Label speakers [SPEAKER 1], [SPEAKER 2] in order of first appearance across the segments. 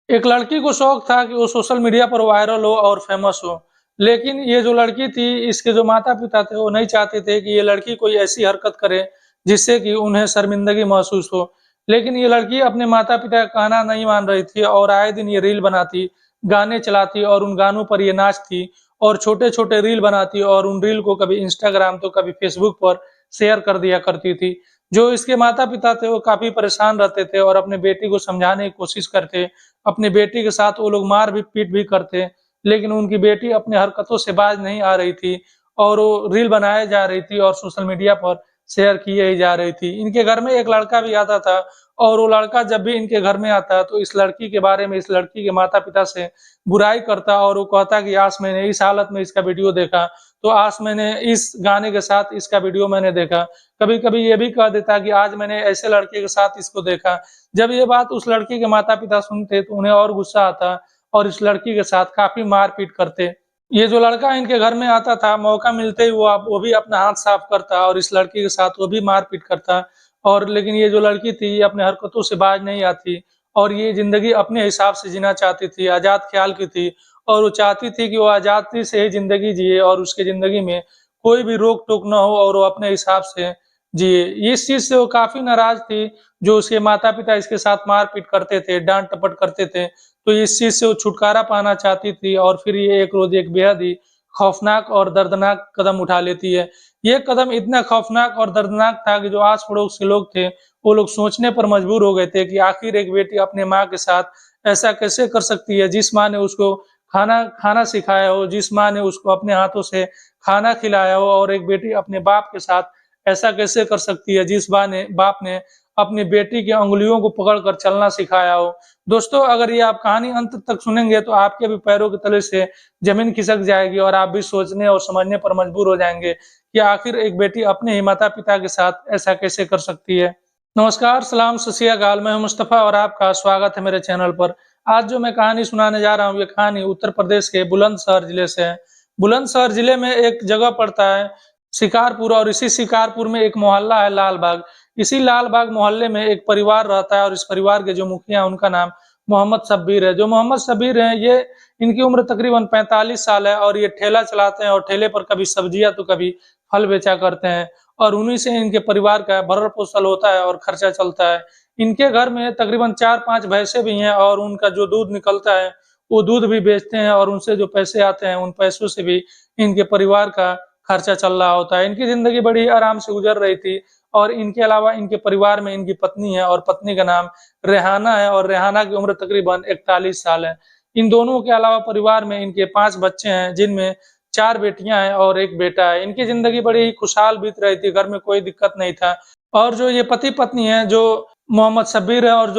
[SPEAKER 1] एक लड़की को शौक था कि वो सोशल मीडिया पर वायरल हो और फेमस हो। लेकिन ये जो लड़की थी, इसके जो माता-पिता थे, वो नहीं चाहते थे कि ये लड़की कोई ऐसी हरकत करे, जिससे कि उन्हें शर्मिंदगी महसूस हो। लेकिन ये लड़की अपने माता-पिता का कहना नहीं मान रही थी और आए दिन ये रील बनाती, गाने चलाती और उन गानों पर ये नाचती और छोटे-छोटे रील बनाती और उन रील को कभी इंस्टाग्राम तो कभी फेसबुक पर शेयर कर दिया करती थी। जो इसके माता-पिता थे, वो काफ़ी परेशान रहते थे और अपने बेटी को समझाने की कोशिश करते। अपनी बेटी के साथ वो लोग मार भी पीट भी करते, लेकिन उनकी बेटी अपनी हरकतों से बाज नहीं आ रही थी और वो रील बनाए जा रही थी और सोशल मीडिया पर शेयर किए ही जा रही थी। इनके घर में एक लड़का भी आता था और वो लड़का जब भी इनके घर में आता तो इस लड़की के बारे में, इस लड़की के माता-पिता से बुराई करता और वो कहता कि आज मैंने इस हालत में इसका वीडियो देखा, तो आज मैंने इस गाने के साथ इसका वीडियो मैंने देखा। कभी-कभी ये भी कह देता कि आज मैंने ऐसे लड़के के साथ इसको देखा। जब ये बात उस लड़की के माता-पिता सुनते तो उन्हें और गुस्सा आता और इस लड़की के साथ काफ़ी मार-पीट करते। ये जो लड़का इनके घर में आता था, मौका मिलते ही वो भी अपना हाथ साफ करता और इस लड़की के साथ वो भी मार-पीट करता और लेकिन ये जो लड़की थी, ये अपने हरकतों से बाज नहीं आती और ये ज़िंदगी अपने हिसाब से जीना चाहती थी, आज़ाद ख़्याल की थी और वो चाहती थी कि वो आज़ादी से ही ज़िंदगी जिए और उसकी ज़िंदगी में कोई भी रोक-टोक ना हो और वो अपने हिसाब से जिए। इस चीज़ से वो काफ़ी नाराज़ थी, जो उसके माता-पिता इसके साथ मार-पीट करते थे, डाँट-टपट करते थे, तो इस चीज़ से वो छुटकारा पाना चाहती थी और फिर ये एक रोज़ एक बेहद ही खौफ़नाक और दर्दनाक कदम उठा लेती है। ये कदम इतना खौफ़नाक और दर्दनाक था कि जो आस-पड़ोस के लोग थे, वो लोग सोचने पर मजबूर हो गए थे कि आखिर एक बेटी अपने माँ के साथ ऐसा कैसे कर सकती है, जिस माँ ने उसको खाना खाना सिखाया हो, जिस माँ ने उसको अपने हाथों से खाना खिलाया हो और एक बेटी अपने बाप के साथ ऐसा कैसे कर सकती है जिस बाप ने अपनी बेटी की अंगुलियों को पकड़कर चलना सिखाया हो। दोस्तों, अगर ये आप कहानी अंत तक सुनेंगे तो आपके भी पैरों के तले से ज़मीन खिसक जाएगी और आप भी सोचने और समझने पर मजबूर हो जाएँगे कि आखिर एक बेटी अपने ही माता-पिता के साथ ऐसा कैसे कर सकती है। नमस्कार, सलाम, सत श्री अकाल, मैं हूँ मुस्तफ़ा और आपका स्वागत है मेरे चैनल पर। आज जो मैं कहानी सुनाने जा रहा हूँ, ये कहानी उत्तर प्रदेश के बुलंदशहर जिले से है। बुलंदशहर जिले में एक जगह पड़ता है शिकारपुर और इसी शिकारपुर में एक मोहल्ला है लालबाग। इसी लालबाग मोहल्ले में एक परिवार रहता है और इस परिवार के जो मुखिया हैं उनका नाम मोहम्मद शब्बीर है। जो मोहम्मद शब्बीर हैं, ये इनकी उम्र तकरीबन 45 साल है और ये ठेला चलाते हैं और ठेले पर कभी सब्जियाँ तो कभी फल बेचा करते हैं और उन्हीं से इनके परिवार का भरण-पोषण होता है और खर्चा चलता है। इनके घर में तकरीबन 4-5 भैंसे भी हैं और उनका जो दूध निकलता है, वो दूध भी बेचते हैं और उनसे जो पैसे आते हैं, उन पैसों से भी इनके परिवार का खर्चा चल रहा होता है। इनकी ज़िंदगी बड़ी आराम से गुज़र रही थी और इनके अलावा इनके परिवार में इनकी पत्नी है और पत्नी का नाम रेहाना है और रेहाना की उम्र तकरीबन 41 साल है। इन दोनों के अलावा परिवार में इनके 5 बच्चे हैं, जिनमें 4 बेटियाँ हैं और 1 बेटा है। इनकी ज़िंदगी बड़ी ही खुशहाल बीत रही थी, घर में कोई दिक्कत नहीं था और जो ये पति-पत्नी हैं, जो मोहम्मद शब्बीर है और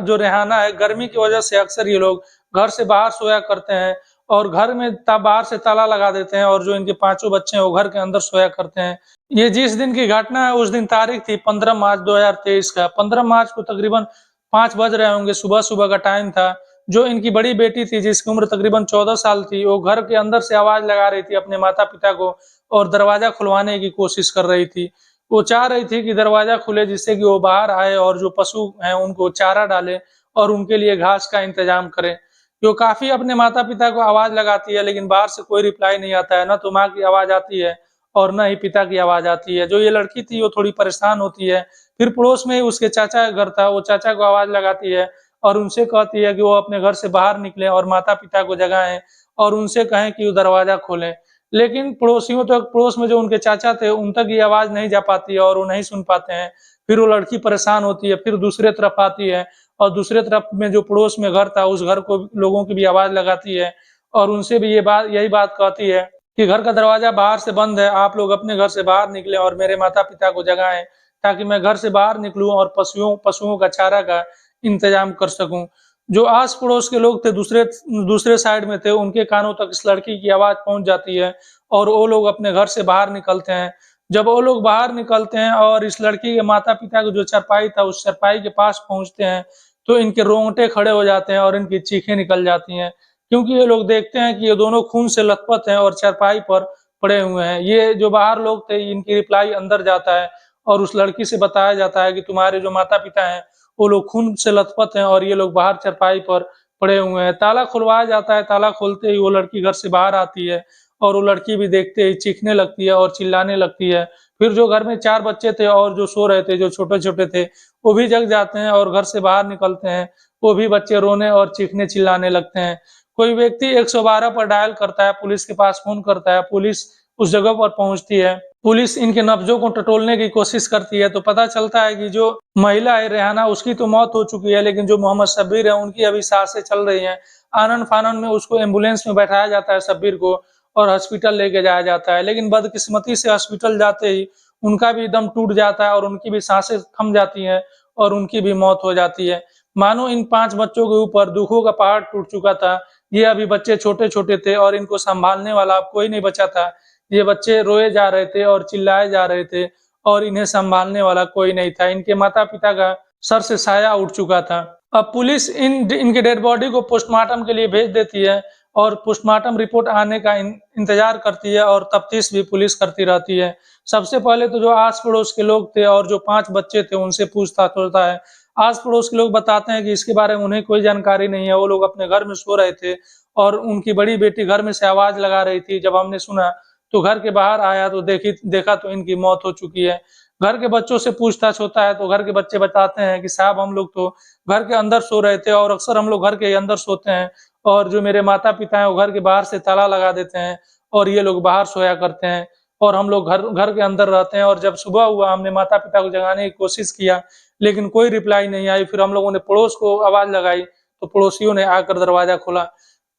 [SPEAKER 1] जो रेहाना है, गर्मी की वजह से अक्सर ये लोग घर से बाहर सोया करते हैं और घर में बाहर से ताला लगा देते हैं और जो इनके पाँचों बच्चे हैं वो घर के अंदर सोया करते हैं। ये जिस दिन की घटना है उस दिन तारीख थी 15 मार्च 2023 का। 15 मार्च को तकरीबन 5 बज रहे होंगे, सुबह-सुबह का टाइम था। जो इनकी बड़ी बेटी थी जिसकी उम्र तकरीबन 14 साल थी, वो घर के अंदर से आवाज़ लगा रही थी अपने माता-पिता को और दरवाज़ा खुलवाने की कोशिश कर रही थी। वो चाह रही थी कि दरवाज़ा खुले जिससे कि वो बाहर आए और जो पशु हैं उनको चारा डालें और उनके लिए घास का इंतज़ाम करें। जो काफ़ी अपने माता-पिता को आवाज़ लगाती है लेकिन बाहर से कोई रिप्लाई नहीं आता है, ना तो माँ की आवाज़ आती है और ना ही पिता की आवाज़ आती है। जो ये लड़की थी वो थोड़ी परेशान होती है, फिर पड़ोस में ही उसके चाचा का घर था, वो चाचा को आवाज़ लगाती है और उनसे कहती है कि वो अपने घर से बाहर निकलें और माता-पिता को जगाएँ और उनसे कहें कि वो दरवाज़ा खोलें। लेकिन पड़ोस में जो उनके चाचा थे, उन तक ये आवाज़ नहीं जा पाती है और वो नहीं सुन पाते हैं। फिर वो लड़की परेशान होती है, फिर दूसरे तरफ आती है और दूसरे तरफ में जो पड़ोस में घर था, उस घर को लोगों की भी आवाज़ लगाती है और उनसे भी यही बात कहती है कि घर का दरवाज़ा बाहर से बंद है, आप लोग अपने घर से बाहर निकलें और मेरे माता-पिता को जगाएँ, ताकि मैं घर से बाहर निकलूँ और पशुओं का चारा का इंतज़ाम कर सकूँ। जो आस-पड़ोस के लोग थे दूसरे दूसरे साइड में थे, उनके कानों तक इस लड़की की आवाज़ पहुँच जाती है और वो लोग अपने घर से बाहर निकलते हैं। जब वो लोग बाहर निकलते हैं और इस लड़की के माता-पिता का जो चारपाई था, उस चारपाई के पास पहुँचते हैं, तो इनके रोंगटे खड़े हो जाते हैं और इनकी चीखें निकल जाती हैं, क्योंकि ये लोग देखते हैं कि ये दोनों खून से लथपथ हैं और चारपाई पर पड़े हुए हैं। ये जो बाहर लोग थे, इनकी रिप्लाई अंदर जाता है और उस लड़की से बताया जाता है कि तुम्हारे जो माता-पिता हैं, वो लोग खून से लथपथ हैं और ये लोग बाहर चारपाई पर पड़े हुए हैं। ताला खुलवाया जाता है, ताला खोलते ही वो लड़की घर से बाहर आती है और वो लड़की भी देखते ही चीखने लगती है और चिल्लाने लगती है। फिर जो घर में 4 बच्चे थे और जो सो रहे थे, जो छोटे-छोटे थे, वो भी जग जाते हैं और घर से बाहर निकलते हैं। वो भी बच्चे रोने और चीखने चिल्लाने लगते हैं। कोई व्यक्ति 112 पर डायल करता है, पुलिस के पास फ़ोन करता है, पुलिस उस जगह पर पहुँचती है। पुलिस इनके नब्ज़ों को टटोलने की कोशिश करती है, तो पता चलता है कि जो महिला है रेहाना, उसकी तो मौत हो चुकी है, लेकिन जो मोहम्मद शब्बीर है, उनकी अभी साँसें चल रही हैं। आनन-फानन में उसको एम्बुलेंस में बैठाया जाता है शब्बीर को और हॉस्पिटल लेके जाया जाता है। लेकिन बदकिस्मती से हॉस्पिटल जाते ही उनका भी दम टूट जाता है और उनकी भी साँसें थम जाती हैं और उनकी भी मौत हो जाती है। मानो इन 5 बच्चों के ऊपर दुखों का पहाड़ टूट चुका था। ये अभी बच्चे छोटे-छोटे थे और इनको सँभालने वाला अब कोई नहीं बचा था। ये बच्चे रोए जा रहे थे और चिल्लाए जा रहे थे और इन्हें सँभालने वाला कोई नहीं था। इनके माता-पिता का सर से साया उठ चुका था। अब पुलिस इनके डेड बॉडी को पोस्टमार्टम के लिए भेज देती है और पोस्टमार्टम रिपोर्ट आने का इंतज़ार करती है और तफ्तीश भी पुलिस करती रहती है। सबसे पहले तो जो आस-पड़ोस के लोग थे और जो 5 बच्चे थे, उनसे पूछताछ होता है। आस-पड़ोस के लोग बताते हैं कि इसके बारे में उन्हें कोई जानकारी नहीं है। वो लोग अपने घर में सो रहे थे और उनकी बड़ी बेटी घर में से आवाज़ लगा रही थी। जब हमने सुना तो घर के बाहर आया तो देखा तो इनकी मौत हो चुकी है। घर के बच्चों से पूछताछ होता है तो घर के बच्चे बताते हैं कि साहब हम लोग तो घर के अंदर सो रहे थे और अक्सर हम लोग घर के अंदर सोते हैं और जो मेरे माता-पिता हैं वो घर के बाहर से ताला लगा देते हैं और ये लोग बाहर सोया करते हैं और हम लोग घर घर के अंदर रहते हैं और जब सुबह हुआ हमने माता-पिता को जगाने की कोशिश किया, लेकिन कोई रिप्लाई नहीं आई। फिर हम लोगों ने पड़ोस को आवाज़ लगाई, तो पड़ोसियों ने आकर दरवाज़ा खोला।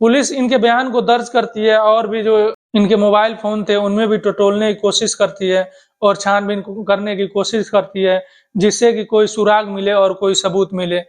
[SPEAKER 1] पुलिस इनके बयान को दर्ज करती है और भी जो इनके मोबाइल फ़ोन थे, उनमें भी टटोलने की कोशिश करती है और छानबीन करने की कोशिश करती है, जिससे कि कोई सुराग मिले और कोई सबूत मिले।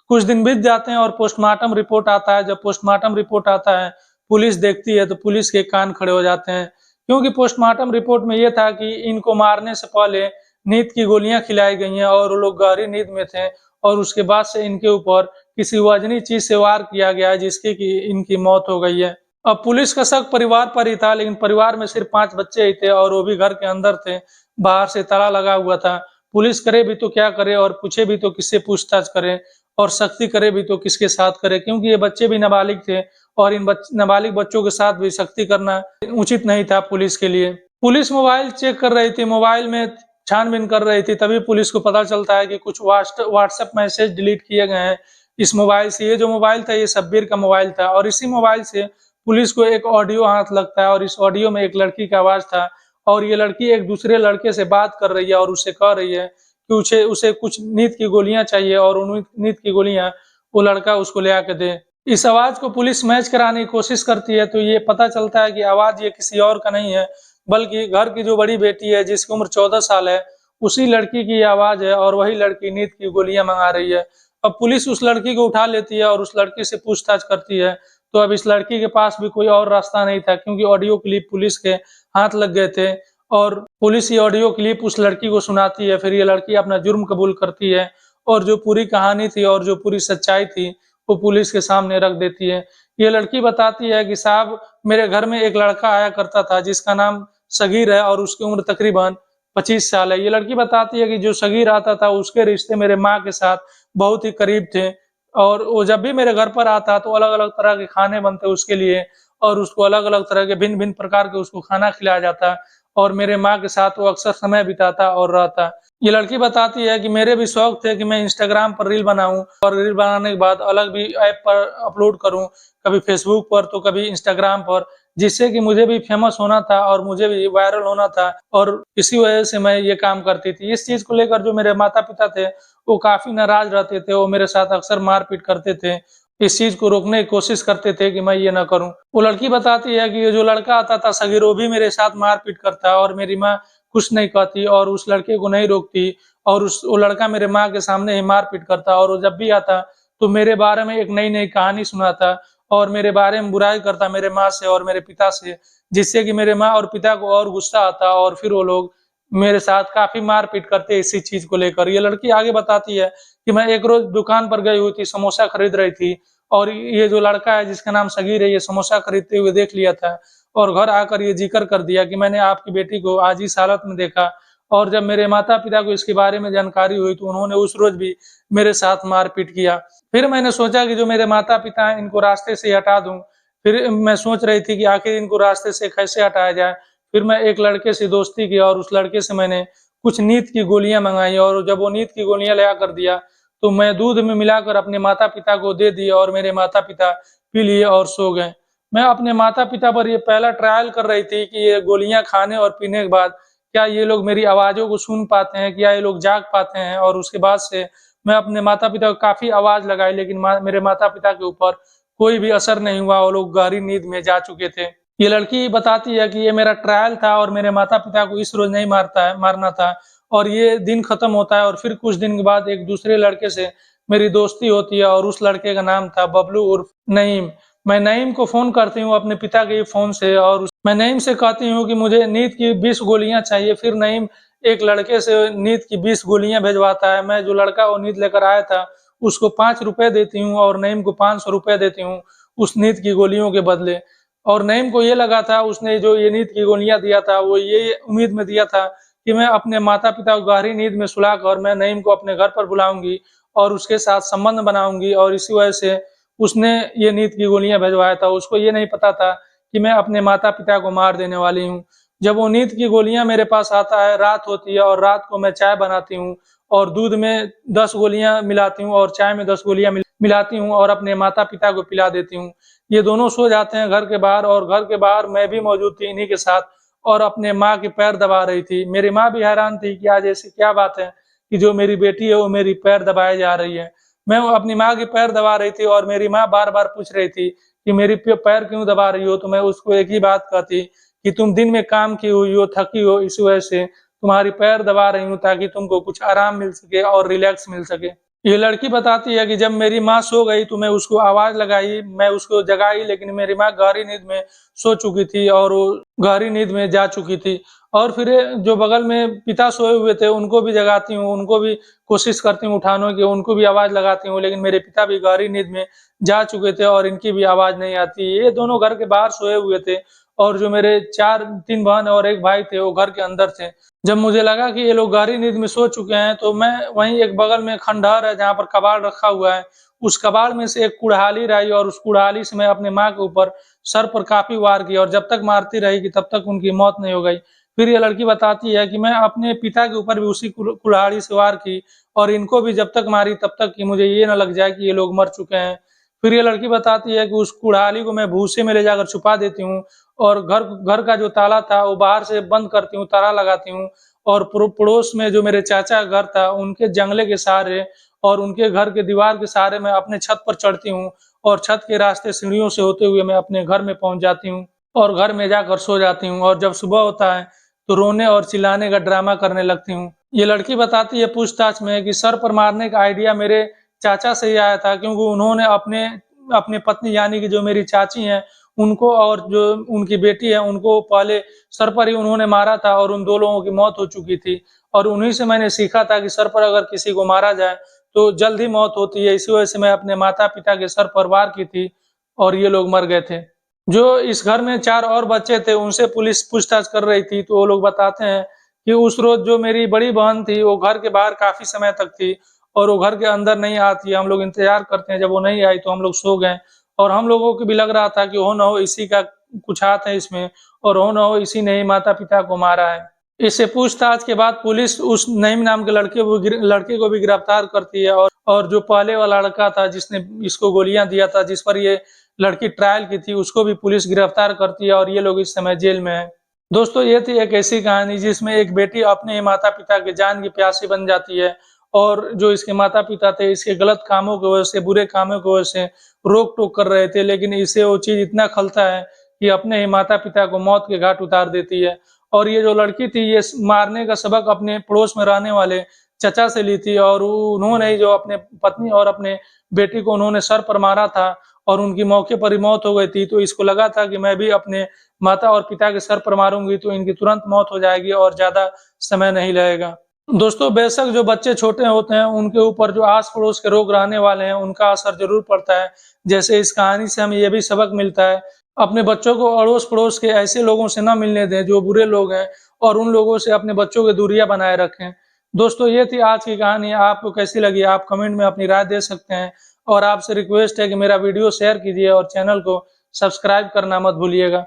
[SPEAKER 1] कुछ दिन बीत जाते हैं और पोस्टमार्टम रिपोर्ट आता है। जब पोस्टमार्टम रिपोर्ट आता है, पुलिस देखती है तो पुलिस के कान खड़े हो जाते हैं। क्योंकि पोस्टमार्टम रिपोर्ट में ये था कि इनको मारने से पहले नींद की गोलियाँ खिलाई गई हैं और वो लोग गहरी नींद में थे और उसके बाद से इनके ऊपर किसी वज़नी चीज़ से वार किया गया है जिससे कि इनकी मौत हो गई है। अब पुलिस का शक परिवार पर ही था, लेकिन परिवार में सिर्फ़ 5 बच्चे ही थे और वो भी घर के अंदर थे, बाहर से ताला लगा हुआ था। पुलिस करे भी तो क्या करे और पूछे भी तो किससे पूछताछ करे और सख्ती करे भी तो किसके साथ करे, क्योंकि ये बच्चे भी नाबालिग थे और इन नाबालिग बच्चों के साथ भी सख्ती करना उचित नहीं था पुलिस के लिए। पुलिस मोबाइल चेक कर रही थी, मोबाइल में छानबीन कर रही थी, तभी पुलिस को पता चलता है कि कुछ व्हाट्सएप मैसेज डिलीट किए गए हैं इस मोबाइल से। ये जो मोबाइल था ये शब्बीर का मोबाइल था और इसी मोबाइल से पुलिस को एक ऑडियो हाथ लगता है और इस ऑडियो में एक लड़की का आवाज़ था और ये लड़की एक दूसरे लड़के से बात कर रही है और उससे कह रही है कि उसे उसे कुछ नींद की गोलियाँ चाहिए और उन नींद की गोलियाँ वो लड़का उसको ले आके दे। इस आवाज़ को पुलिस मैच कराने की कोशिश करती है तो ये पता चलता है कि आवाज़ ये किसी और का नहीं है, बल्कि घर की जो बड़ी बेटी है जिसकी उम्र 14 साल है, उसी लड़की की आवाज़ है और वही लड़की नींद की गोलियाँ मँगा रही है। अब पुलिस उस लड़की को उठा लेती है और उस लड़की से पूछताछ करती है, तो अब इस लड़की के पास भी कोई और रास्ता नहीं था क्योंकि ऑडियो क्लिप पुलिस के हाथ लग गए थे और पुलिस ये ऑडियो क्लिप उस लड़की को सुनाती है। फिर ये लड़की अपना जुर्म कबूल करती है और जो पूरी कहानी थी और जो पूरी सच्चाई थी, वो पुलिस के सामने रख देती है। ये लड़की बताती है कि साहब मेरे घर में एक लड़का आया करता था जिसका नाम सगीर है और उसकी उम्र तकरीबन 25 साल है। ये लड़की बताती है कि जो सगीर आता था उसके रिश्ते मेरे माँ के साथ बहुत ही करीब थे और वो जब भी मेरे घर पर आता तो अलग-अलग तरह के खाने बनते उसके लिए और उसको अलग-अलग तरह के भिन्न-भिन्न प्रकार के उसको खाना खिलाया जाता और मेरे माँ के साथ वो अक्सर समय बिताता और रहता। ये लड़की बताती है कि मेरे भी शौक थे कि मैं इंस्टाग्राम पर रील बनाऊँ और रील बनाने के बाद अलग भी ऐप पर अपलोड करूँ, कभी फेसबुक पर तो कभी इंस्टाग्राम पर, जिससे कि मुझे भी फेमस होना था और मुझे भी वायरल होना था और इसी वजह से मैं ये काम करती थी। इस चीज़ को लेकर जो मेरे माता-पिता थे, वो काफ़ी नाराज़ रहते थे, वो मेरे साथ अक्सर मार-पीट करते थे। इस चीज़ को रोकने की कोशिश करते थे कि मैं ये ना करूँ। वो लड़की बताती है कि ये जो लड़का आता था सगीर, वो भी मेरे साथ मार-पीट करता और मेरी माँ कुछ नहीं कहती और उस लड़के को नहीं रोकती और वो लड़का मेरे माँ के सामने ही मार-पीट करता और वो जब भी आता तो मेरे बारे में एक नई-नई कहानी सुनाता और मेरे बारे में बुराई करता मेरे माँ से और मेरे पिता से, जिससे कि मेरे माँ और पिता को और गुस्सा आता और फिर वो लोग मेरे साथ काफ़ी मार-पीट करते इसी चीज़ को लेकर। ये लड़की आगे बताती है कि मैं एक रोज़ दुकान पर गई हुई थी, समोसा खरीद रही थी और ये जो लड़का है जिसका नाम सगीर है, ये समोसा खरीदते हुए देख लिया था और घर आकर ये ज़िक्र कर दिया कि मैंने आपकी बेटी को आज इस हालत में देखा और जब मेरे माता-पिता को इसके बारे में जानकारी हुई तो उन्होंने उस रोज़ भी मेरे साथ मारपीट किया। फिर मैंने सोचा कि जो मेरे माता-पिता हैं इनको रास्ते से हटा दूँ। फिर मैं सोच रही थी कि आखिर इनको रास्ते से कैसे हटाया जाए। फिर मैं एक लड़के से दोस्ती की और उस लड़के से मैंने कुछ नींद की गोलियाँ मँगाई और जब वो नींद की गोलियाँ लाया कर दिया, तो मैं दूध में मिलाकर अपने माता-पिता को दे दी और मेरे माता-पिता पी लिए और सो गए। मैं अपने माता-पिता पर ये पहला ट्रायल कर रही थी कि ये गोलियाँ खाने और पीने के बाद क्या ये लोग मेरी आवाज़ों को सुन पाते हैं? क्या ये लोग जाग पाते हैं? और उसके बाद से मैं अपने माता-पिता को काफ़ी आवाज़ लगाई लेकिन मेरे माता-पिता के ऊपर कोई भी असर नहीं हुआ, वो लोग गहरी नींद में जा चुके थे। ये लड़की बताती है कि ये मेरा ट्रायल था और मेरे माता-पिता को इस रोज़ नहीं मारना था और ये दिन खत्म होता है और फिर कुछ दिन के बाद एक दूसरे लड़के से मेरी दोस्ती होती है और उस लड़के का नाम था बबलू उर्फ नईम। मैं नईम को फ़ोन करती हूँ अपने पिता के फ़ोन से और मैं नईम से कहती हूँ कि मुझे नींद की 20 गोलियाँ चाहिए। फिर नईम एक लड़के से नींद की 20 गोलियाँ भिजवाता है। मैं जो लड़का वो नींद लेकर आया था, उसको ₹5 देती हूँ और नईम को ₹500 देती हूँ, उस नींद की गोलियों के बदले। और नईम को ये लगा था उसने जो ये नींद की गोलियाँ दिया था, वो ये उम्मीद में दिया था कि मैं अपने माता-पिता को गहरी नींद में सुलाकर मैं नईम को अपने घर पर बुलाऊँगी और उसके साथ संबंध बनाऊँगी और इसी वजह से उसने ये नींद की गोलियाँ भिजवाया था। उसको ये नहीं पता था कि मैं अपने माता-पिता को मार देने वाली हूँ। जब वो नींद की गोलियाँ मेरे पास आता है, रात होती है और रात को मैं चाय बनाती हूँ और दूध में 10 गोलियाँ मिलाती हूँ और चाय में 10 गोलियाँ मिलाती हूँ और अपने माता-पिता को पिला देती हूँ। ये दोनों सो जाते हैं घर के बाहर और घर के बाहर मैं भी मौजूद थी इन्हीं के साथ और अपने माँ के पैर दबा रही थी। मेरी माँ भी हैरान थी कि आज ऐसी क्या बात है कि जो मेरी बेटी है वो मेरी पैर दबाए जा रही है। मैं वो अपनी माँ के पैर दबा रही थी और मेरी माँ बार-बार पूछ रही थी कि मेरी पैर क्यों दबा रही हो? तो मैं उसको एक ही बात कहती कि तुम दिन में काम की हुई हो, थकी हो, इस वजह से तुम्हारी पैर दबा रही हूँ ताकि तुमको कुछ आराम मिल सके और रिलैक्स मिल सके। ये लड़की बताती है कि जब मेरी माँ सो गई तो मैं उसको आवाज़ लगाई, मैं उसको जगाई लेकिन मेरी माँ गहरी नींद में सो चुकी थी और वो गहरी नींद में जा चुकी थी। और फिर जो बगल में पिता सोए हुए थे उनको भी जगाती हूँ, उनको भी कोशिश करती हूँ उठाने की, उनको भी आवाज़ लगाती हूँ लेकिन मेरे पिता भी गहरी नींद में जा चुके थे और इनकी भी आवाज़ नहीं आती। ये दोनों घर के बाहर सोए हुए थे और जो मेरे 3 बहन और 1 भाई थे वो घर के अंदर थे। जब मुझे लगा कि ये लोग गहरी नींद में सो चुके हैं, तो मैं वहीं एक बगल में खंडहर है जहाँ पर कबाड़ रखा हुआ है, उस कबाड़ में से एक कुल्हाड़ी लाई और उस कुल्हाड़ी से मैं अपनी माँ के ऊपर सर पर काफ़ी वार किया और जब तक मारती रहेगी तब तक उनकी मौत नहीं हो गई। फिर ये लड़की बताती है कि मैं अपने पिता के ऊपर भी उसी कुल्हाड़ी से वार की और इनको भी जब तक मारी तब तक कि मुझे ये ना लग जाए कि ये लोग मर चुके हैं। फिर ये लड़की बताती है कि उस कुल्हाड़ी को मैं भूसे में ले जाकर छुपा देती हूँ और घर घर का जो ताला था वो बाहर से बंद करती हूँ, ताला लगाती हूँ और पड़ोस में जो मेरे चाचा का घर था उनके जंगले के सहारे और उनके घर के दीवार के सहारे मैं अपने छत पर चढ़ती हूँ और छत के रास्ते सीढ़ियों से होते हुए मैं अपने घर में पहुँच जाती हूँ और घर में जाकर सो जाती हूँ और जब सुबह होता है तो रोने और चिल्लाने का ड्रामा करने लगती हूँ। ये लड़की बताती है पूछताछ में कि सर पर मारने का आइडिया मेरे चाचा से ही आया था क्योंकि उन्होंने अपने अपनी पत्नी यानी कि जो मेरी चाची हैं उनको और जो उनकी बेटी है उनको पहले सर पर ही उन्होंने मारा था और उन 2 लोगों की मौत हो चुकी थी और उन्हीं से मैंने सीखा था कि सर पर अगर किसी को मारा जाए तो जल्द ही मौत होती है। इसी वजह से मैं अपने माता-पिता के सर पर वार की थी और ये लोग मर गए थे। जो इस घर में 4 और बच्चे थे उनसे पुलिस पूछताछ कर रही थी तो वो लोग बताते हैं कि उस रोज़ जो मेरी बड़ी बहन थी वो घर के बाहर काफ़ी समय तक थी और वो घर के अंदर नहीं आती है। हम लोग इंतज़ार करते हैं, जब वो नहीं आई तो हम लोग सो गए और हम लोगों को भी लग रहा था कि हो ना हो इसी का कुछ हाथ है इसमें और हो ना हो इसी ने ही माता-पिता को मारा है। इससे पूछताछ के बाद पुलिस उस नईम नाम के लड़के को भी गिरफ्तार करती है और जो पहले वाला लड़का था जिसने इसको गोलियाँ दिया था, जिस पर ये लड़की ट्रायल की थी, उसको भी पुलिस गिरफ्तार करती है और ये लोग इस समय जेल में हैं। दोस्तों ये थी एक ऐसी कहानी जिसमें एक बेटी अपने ही माता-पिता की जान की प्यासी बन जाती है और जो इसके माता-पिता थे इसके गलत कामों की वजह से, बुरे कामों की वजह से रोक-टोक कर रहे थे, लेकिन इसे वो चीज़ इतना खलता है कि अपने ही माता-पिता को मौत के घाट उतार देती है। और ये जो लड़की थी ये मारने का सबक अपने पड़ोस में रहने वाले चचा से ली थी और उन्होंने ही जो अपने पत्नी और अपने बेटी को उन्होंने सर पर मारा था और उनकी मौके पर ही मौत हो गई थी, तो इसको लगा था कि मैं भी अपने माता और पिता के सर पर मारूँगी तो इनकी तुरंत मौत हो जाएगी और ज़्यादा समय नहीं लगेगा। दोस्तों बेशक जो बच्चे छोटे होते हैं उनके ऊपर जो आस-पड़ोस के लोग रहने वाले हैं उनका असर ज़रूर पड़ता है। जैसे इस कहानी से हमें ये भी सबक मिलता है, अपने बच्चों को अड़ोस-पड़ोस के ऐसे लोगों से ना मिलने दें जो बुरे लोग हैं और उन लोगों से अपने बच्चों की दूरियाँ बनाए रखें। दोस्तों ये थी आज की कहानी, आपको कैसी लगी आप कमेंट में अपनी राय दे सकते हैं और आपसे रिक्वेस्ट है कि मेरा वीडियो शेयर कीजिए और चैनल को सब्सक्राइब करना मत भूलिएगा।